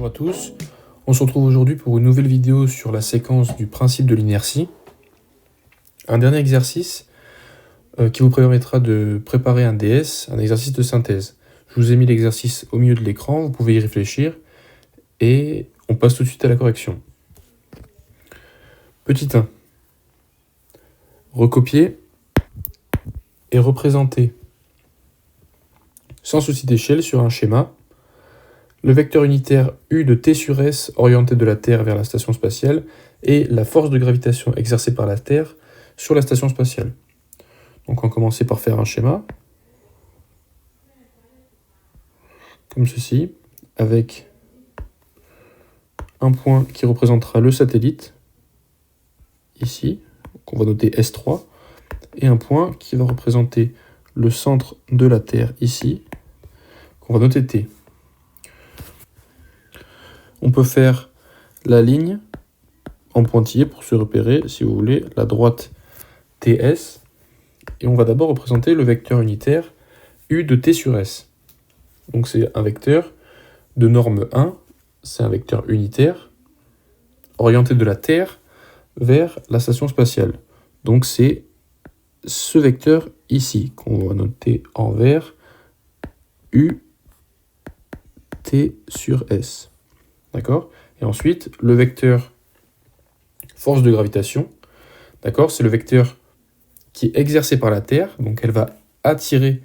à tous, on se retrouve aujourd'hui pour une nouvelle vidéo sur la séquence du principe de l'inertie. Un dernier exercice qui vous permettra de préparer un DS, un exercice de synthèse. Je vous ai mis l'exercice au milieu de l'écran, vous pouvez y réfléchir et on passe tout de suite à la correction. Petit 1. Recopier et représenter sans souci d'échelle sur un schéma le vecteur unitaire U de T sur S orienté de la Terre vers la station spatiale et la force de gravitation exercée par la Terre sur la station spatiale. Donc on va commencer par faire un schéma, comme ceci, avec un point qui représentera le satellite, ici, qu'on va noter S3, et un point qui va représenter le centre de la Terre, ici, qu'on va noter T. On peut faire la ligne en pointillé pour se repérer, si vous voulez, la droite TS. Et on va d'abord représenter le vecteur unitaire U de T sur S. Donc c'est un vecteur de norme 1, c'est un vecteur unitaire, orienté de la Terre vers la station spatiale. Donc c'est ce vecteur ici, qu'on va noter en vert, U T sur S. D'accord ? Et ensuite, le vecteur force de gravitation, d'accord ? C'est le vecteur qui est exercé par la Terre, donc elle va attirer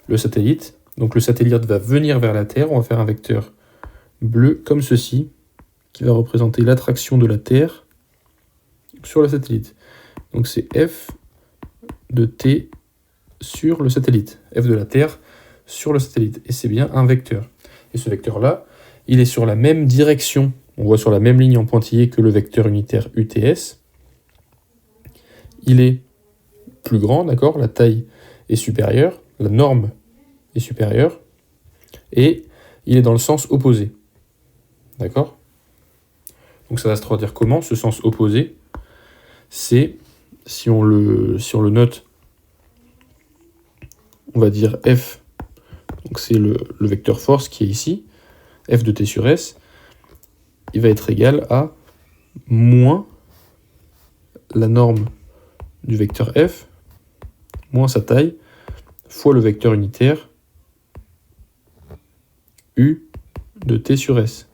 le satellite. Donc le satellite va venir vers la Terre, on va faire un vecteur bleu comme ceci, qui va représenter l'attraction de la Terre sur le satellite. Donc c'est F de T sur le satellite, F de la Terre sur le satellite, et c'est bien un vecteur. Et ce vecteur-là, il est sur la même direction, on voit sur la même ligne en pointillé que le vecteur unitaire UTS. Il est plus grand, d'accord, la taille est supérieure, la norme est supérieure, et il est dans le sens opposé. D'accord ? Donc ça va se traduire comment, ce sens opposé ? C'est, si on le note, on va dire F, donc c'est le vecteur force qui est ici, F de T sur S, il va être égal à moins la norme du vecteur F, moins sa taille, fois le vecteur unitaire U de T sur S.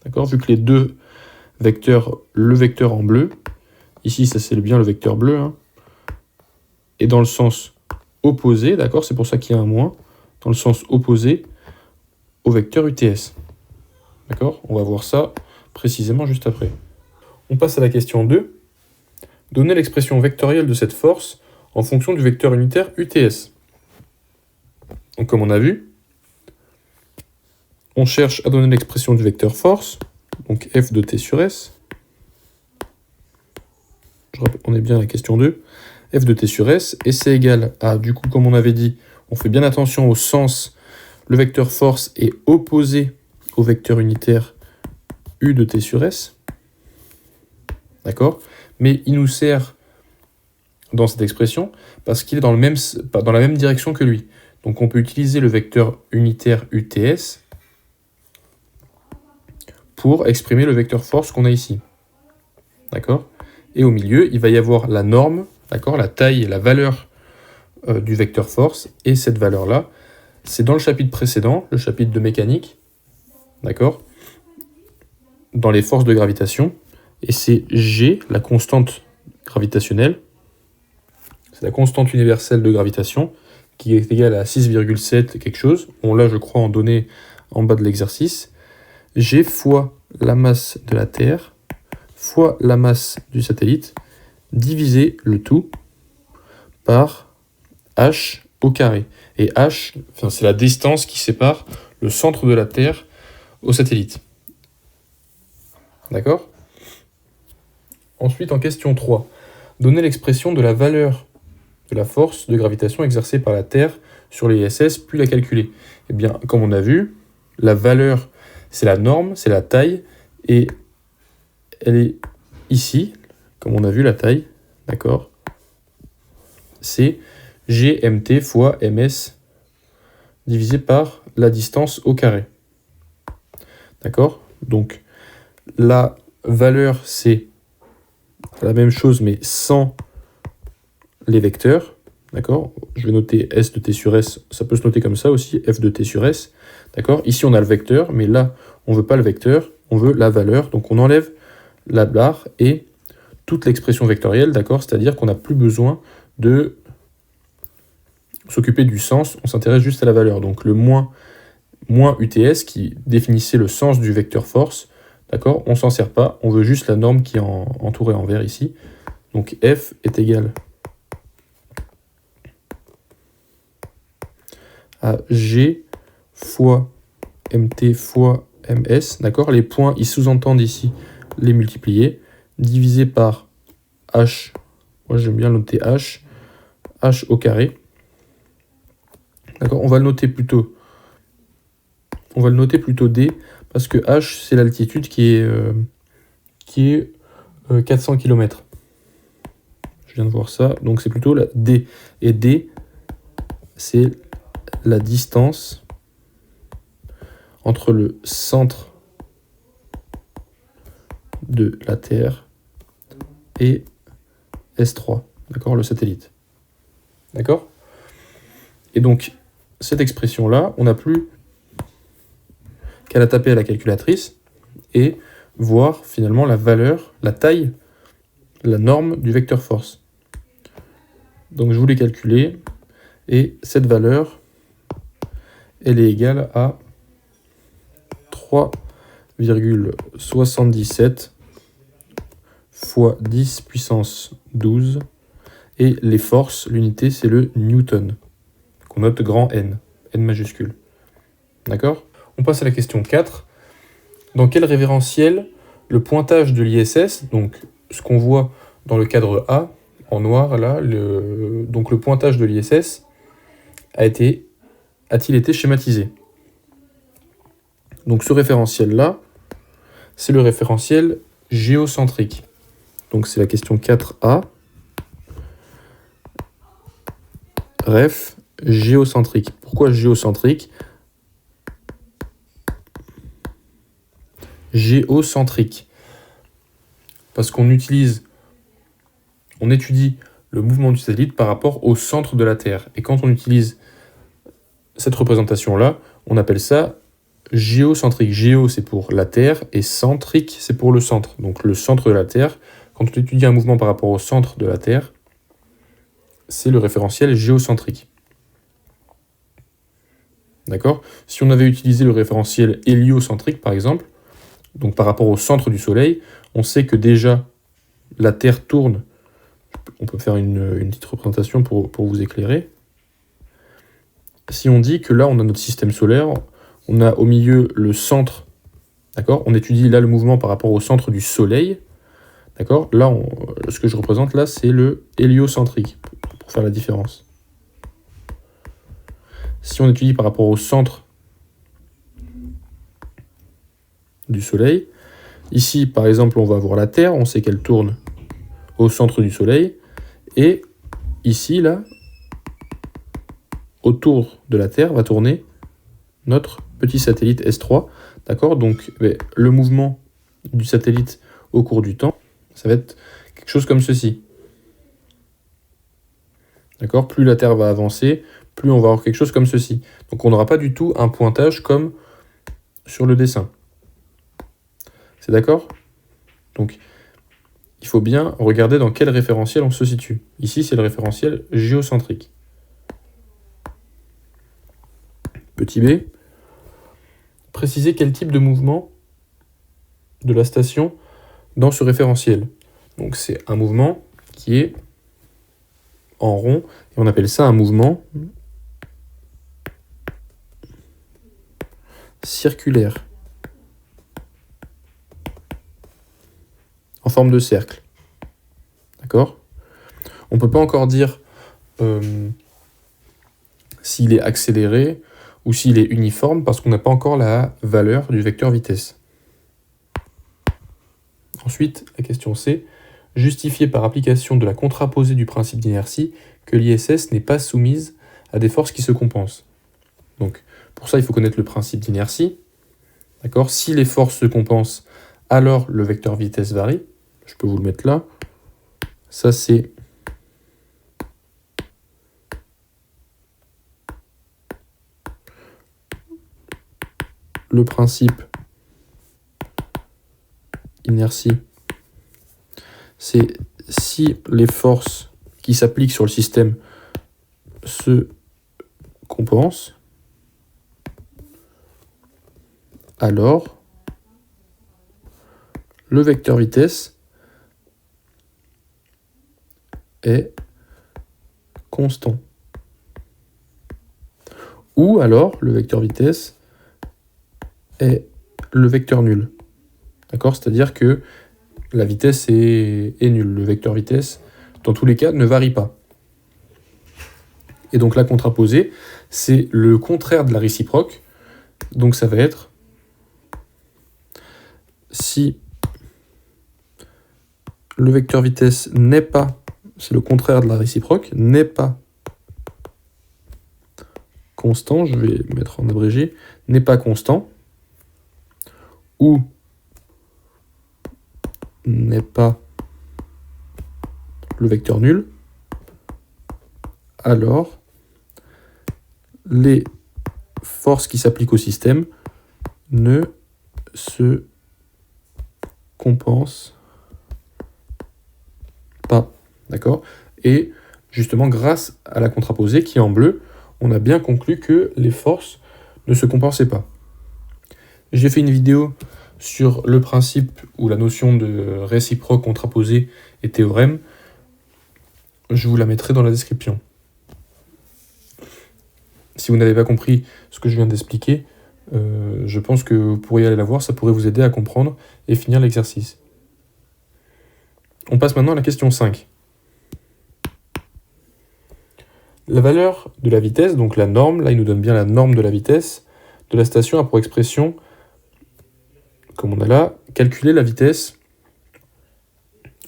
D'accord ? Vu que les deux vecteurs, le vecteur en bleu, ici ça c'est bien le vecteur bleu, hein, et dans le sens opposé, d'accord ? C'est pour ça qu'il y a un moins, dans le sens opposé au vecteur UTS. D'accord ? On va voir ça précisément juste après. On passe à la question 2. Donner l'expression vectorielle de cette force en fonction du vecteur unitaire UTS. Donc comme on a vu, on cherche à donner l'expression du vecteur force, donc F de T sur S. On est bien à la question 2. F de T sur S, et c'est égal à, du coup, comme on avait dit, on fait bien attention au sens, le vecteur force est opposé au vecteur unitaire U de T sur S. D'accord ? Mais il nous sert dans cette expression parce qu'il est dans la même direction que lui. Donc on peut utiliser le vecteur unitaire UTS pour exprimer le vecteur force qu'on a ici. D'accord ? Et au milieu, il va y avoir la norme, d'accord, la taille et la valeur du vecteur force. Et cette valeur-là, c'est dans le chapitre précédent, le chapitre de mécanique, d'accord, dans les forces de gravitation. Et c'est G, la constante gravitationnelle, c'est la constante universelle de gravitation, qui est égale à 6,7 quelque chose. On l'a, je crois, en données en bas de l'exercice. G fois la masse de la Terre, fois la masse du satellite, diviser le tout par H au carré. Et H, c'est la distance qui sépare le centre de la Terre au satellite. D'accord ? Ensuite, en question 3, donner l'expression de la valeur de la force de gravitation exercée par la Terre sur les ISS, puis la calculer. Eh bien, comme on a vu, la valeur, c'est la norme, c'est la taille, et elle est ici, comme on a vu la taille, d'accord ? C'est GMT fois MS divisé par la distance au carré. D'accord ? Donc la valeur, c'est la même chose, mais sans les vecteurs. D'accord? Je vais noter S de T sur S, ça peut se noter comme ça aussi, F de T sur S. D'accord? Ici, on a le vecteur, mais là, on ne veut pas le vecteur, on veut la valeur. Donc on enlève la barre et toute l'expression vectorielle, d'accord? C'est-à-dire qu'on n'a plus besoin de s'occuper du sens, on s'intéresse juste à la valeur. Donc le moins UTS qui définissait le sens du vecteur force, d'accord? On s'en sert pas, on veut juste la norme qui est entourée en vert ici. Donc F est égal à G fois MT fois MS, d'accord? Les points, ils sous-entendent ici les multiplier, divisé par H, moi j'aime bien noter H au carré, d'accord? On va le noter plutôt D, parce que H, c'est l'altitude qui est 400 km. Je viens de voir ça, donc c'est plutôt la D. Et D, c'est la distance entre le centre de la Terre et S3, d'accord, le satellite. D'accord? Et donc, cette expression-là, on n'a plus qu'à la taper à la calculatrice et voir finalement la valeur, la taille, la norme du vecteur force. Donc je voulais calculer, et cette valeur, elle est égale à 3,77 fois 10 puissance 12, et les forces, l'unité, c'est le newton, qu'on note grand N, N majuscule. D'accord? On passe à la question 4. Dans quel référentiel le pointage de l'ISS, donc ce qu'on voit dans le cadre A, en noir, là, donc le pointage de l'ISS a-t-il été schématisé? Donc ce référentiel-là, c'est le référentiel géocentrique. Donc c'est la question 4A. Ref, géocentrique. Pourquoi géocentrique? Géocentrique. Parce qu'on étudie le mouvement du satellite par rapport au centre de la Terre. Et quand on utilise cette représentation-là, on appelle ça géocentrique. Géo, c'est pour la Terre, et centrique, c'est pour le centre. Donc le centre de la Terre, quand on étudie un mouvement par rapport au centre de la Terre, c'est le référentiel géocentrique. D'accord? Si on avait utilisé le référentiel héliocentrique, par exemple, donc par rapport au centre du Soleil, on sait que déjà la Terre tourne. On peut faire une petite représentation pour vous éclairer. Si on dit que là, on a notre système solaire, on a au milieu le centre, d'accord? On étudie là le mouvement par rapport au centre du Soleil, d'accord? Là, ce que je représente là, c'est le héliocentrique, pour faire la différence. Si on étudie par rapport au centre du Soleil, ici, par exemple, on va avoir la Terre, on sait qu'elle tourne au centre du Soleil, et ici, là, autour de la Terre, va tourner notre petit satellite S3, d'accord? Donc, le mouvement du satellite au cours du temps, ça va être quelque chose comme ceci. D'accord? Plus la Terre va avancer, plus on va avoir quelque chose comme ceci. Donc, on n'aura pas du tout un pointage comme sur le dessin. C'est d'accord? Donc, il faut bien regarder dans quel référentiel on se situe. Ici, c'est le référentiel géocentrique. Petit b, préciser quel type de mouvement de la station dans ce référentiel. Donc c'est un mouvement qui est en rond, et on appelle ça un mouvement circulaire, en forme de cercle. D'accord? On ne peut pas encore dire s'il est accéléré ou s'il est uniforme, parce qu'on n'a pas encore la valeur du vecteur vitesse. Ensuite, la question C, justifier par application de la contraposée du principe d'inertie que l'ISS n'est pas soumise à des forces qui se compensent. Donc, pour ça, il faut connaître le principe d'inertie. D'accord? Si les forces se compensent, alors le vecteur vitesse varie. Je peux vous le mettre là. Ça, c'est le principe inertie. C'est si les forces qui s'appliquent sur le système se compensent, alors le vecteur vitesse est constant. Ou alors le vecteur vitesse est le vecteur nul. D'accord? C'est-à-dire que la vitesse est nulle. Le vecteur vitesse, dans tous les cas, ne varie pas. Et donc la contraposée, c'est le contraire de la réciproque. Donc ça va être si le vecteur vitesse n'est pas, c'est le contraire de la réciproque, n'est pas constant, je vais mettre en abrégé, n'est pas constant, ou n'est pas le vecteur nul, alors les forces qui s'appliquent au système ne se compensent pas. D'accord? Et justement, grâce à la contraposée qui est en bleu, on a bien conclu que les forces ne se compensaient pas. J'ai fait une vidéo sur le principe ou la notion de réciproque, contraposée et théorème. Je vous la mettrai dans la description. Si vous n'avez pas compris ce que je viens d'expliquer, je pense que vous pourriez aller la voir, ça pourrait vous aider à comprendre et finir l'exercice. On passe maintenant à la question 5. La valeur de la vitesse, donc la norme, là il nous donne bien la norme de la vitesse de la station a pour expression, comme on a là, calculer la vitesse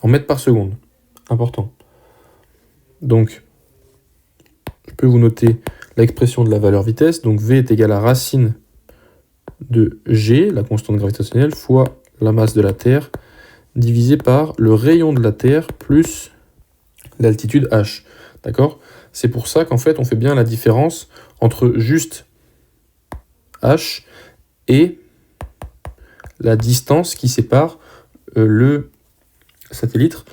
en mètres par seconde. Important. Donc, je peux vous noter l'expression de la valeur vitesse. Donc V est égal à racine de G, la constante gravitationnelle, fois la masse de la Terre, divisé par le rayon de la Terre plus l'altitude h. D'accord? C'est pour ça qu'en fait, on fait bien la différence entre juste h et la distance qui sépare le satellite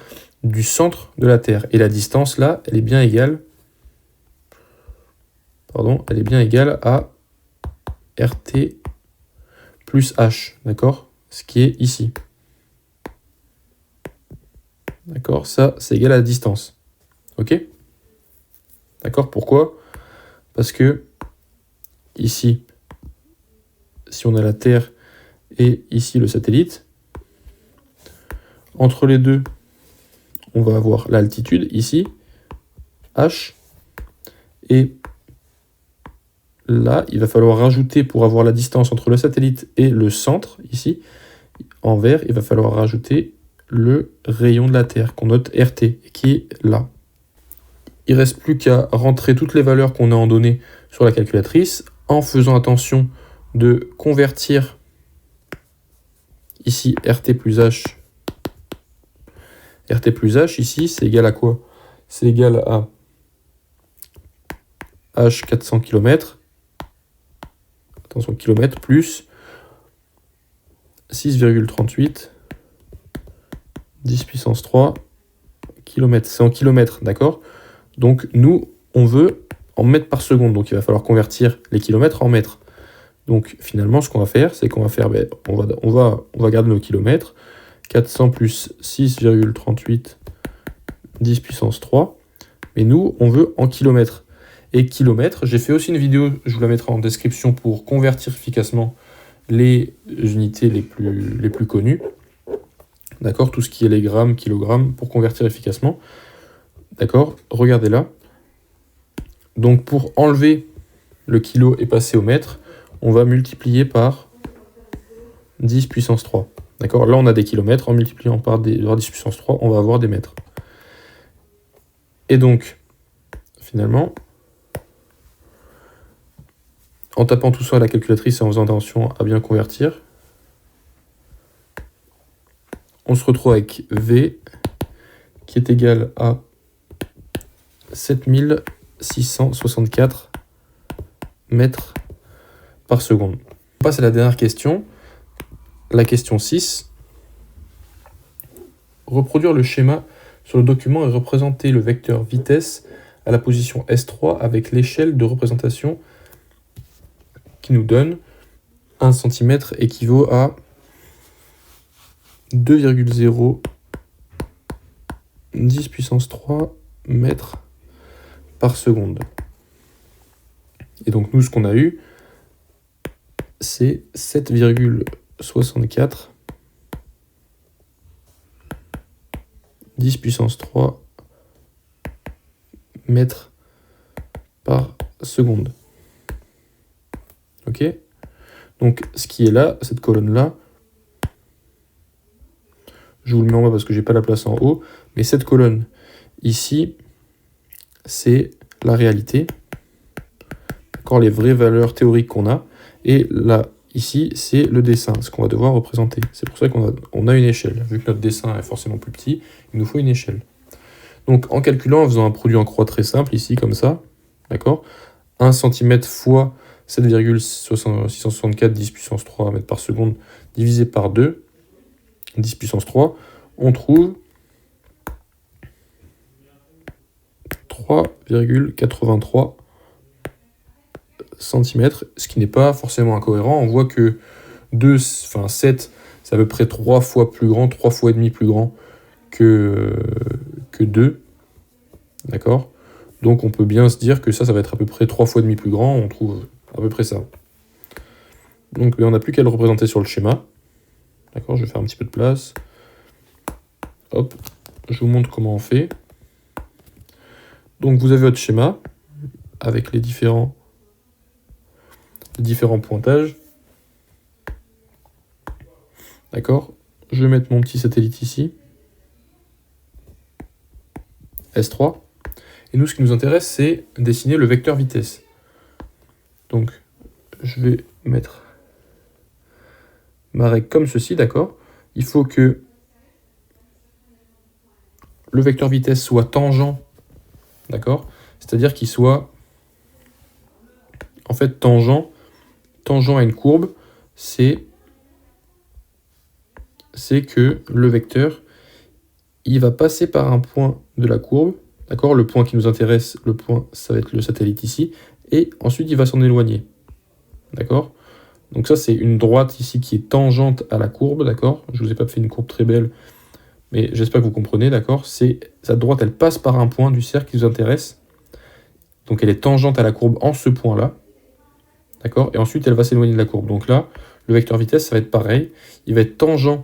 du centre de la Terre. Et la distance, là, elle est bien égale, à RT plus h, d'accord? Ce qui est ici. D'accord? Ça, c'est égal à la distance. Ok? D'accord? Pourquoi? Parce que ici, si on a la Terre et ici le satellite, entre les deux, on va avoir l'altitude ici, h, et là, il va falloir rajouter, pour avoir la distance entre le satellite et le centre, ici, en vert, il va falloir rajouter le rayon de la Terre, qu'on note RT, qui est là. Il ne reste plus qu'à rentrer toutes les valeurs qu'on a en données sur la calculatrice, en faisant attention de convertir ici RT plus H. RT plus H, ici, c'est égal à quoi? C'est égal à H 400 km, attention, km, plus 6,38 10 puissance 3 km. C'est en kilomètres, d'accord? Donc, nous, on veut en mètres par seconde. Donc, il va falloir convertir les kilomètres en mètres. Donc, finalement, ce qu'on va faire, c'est qu'on va faire, on va garder nos kilomètres. 400 plus 6,38 10 puissance 3. Mais nous, on veut en kilomètres. Et kilomètres, j'ai fait aussi une vidéo, je vous la mettrai en description, pour convertir efficacement les unités les plus connues. D'accord? Tout ce qui est les grammes, kilogrammes, pour convertir efficacement. D'accord? Regardez là. Donc pour enlever le kilo et passer au mètre, on va multiplier par 10 puissance 3. D'accord? Là, on a des kilomètres. En multipliant par 10 puissance 3, on va avoir des mètres. Et donc, finalement, en tapant tout ça à la calculatrice et en faisant attention à bien convertir, on se retrouve avec V qui est égal à 7664 mètres par seconde. On passe à la dernière question, la question 6. Reproduire le schéma sur le document et représenter le vecteur vitesse à la position S3 avec l'échelle de représentation qui nous donne 1 cm équivaut à 2,0 10 puissance 3 mètres par seconde. Et donc nous, ce qu'on a eu, c'est 7,64 10 puissance 3 mètres par seconde. Ok? Donc ce qui est là, cette colonne-là, je vous le mets en bas parce que j'ai pas la place en haut, mais cette colonne ici, c'est la réalité, d'accord, les vraies valeurs théoriques qu'on a, et là, ici, c'est le dessin, ce qu'on va devoir représenter. C'est pour ça qu'on a une échelle. Vu que notre dessin est forcément plus petit, il nous faut une échelle. Donc en calculant, en faisant un produit en croix très simple, ici, comme ça, d'accord, 1 cm fois 7,664 10 puissance 3 mètres par seconde divisé par 2, 10 puissance 3, on trouve 3,83 cm, ce qui n'est pas forcément incohérent. On voit que 7, c'est à peu près 3 fois plus grand, 3 fois et demi plus grand que 2. D'accord? Donc on peut bien se dire que ça va être à peu près 3 fois et demi plus grand, on trouve à peu près ça. Donc on n'a plus qu'à le représenter sur le schéma. D'accord, je vais faire un petit peu de place. Hop, je vous montre comment on fait. Donc vous avez votre schéma avec les différents pointages. D'accord, je vais mettre mon petit satellite ici. S3. Et nous, ce qui nous intéresse, c'est dessiner le vecteur vitesse. Donc, je vais mettre ma règle comme ceci, d'accord? Il faut que le vecteur vitesse soit tangent, d'accord? C'est-à-dire qu'il soit, en fait, tangent à une courbe, c'est que le vecteur, il va passer par un point de la courbe, d'accord? Le point qui nous intéresse, le point, ça va être le satellite ici, et ensuite il va s'en éloigner, d'accord? Donc ça, c'est une droite ici qui est tangente à la courbe, d'accord? Je vous ai pas fait une courbe très belle, mais j'espère que vous comprenez, d'accord? Cette droite, elle passe par un point du cercle qui nous intéresse, donc elle est tangente à la courbe en ce point-là, d'accord? Et ensuite, elle va s'éloigner de la courbe. Donc là, le vecteur vitesse, ça va être pareil, il va être tangent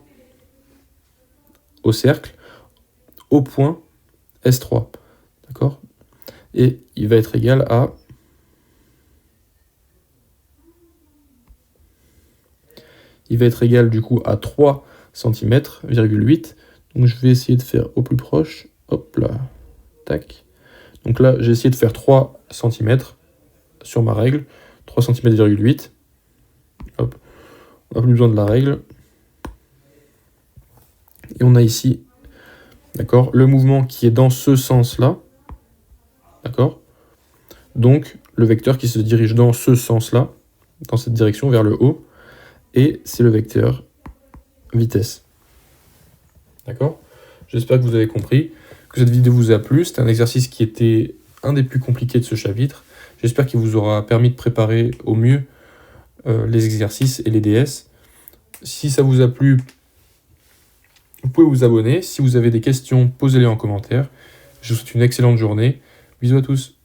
au cercle, au point S3, d'accord? Et il va être égal à du coup à 3 cm,8. Donc je vais essayer de faire au plus proche. Hop là. Tac. Donc là, j'ai essayé de faire 3 cm sur ma règle. 3 cm,8. Hop. On n'a plus besoin de la règle. Et on a ici, d'accord, le mouvement qui est dans ce sens-là. D'accord? Donc, le vecteur qui se dirige dans ce sens-là, dans cette direction, vers le haut. Et c'est le vecteur vitesse. D'accord? J'espère que vous avez compris, que cette vidéo vous a plu. C'était un exercice qui était un des plus compliqués de ce chapitre. J'espère qu'il vous aura permis de préparer au mieux les exercices et les DS. Si ça vous a plu, vous pouvez vous abonner. Si vous avez des questions, posez-les en commentaire. Je vous souhaite une excellente journée. Bisous à tous.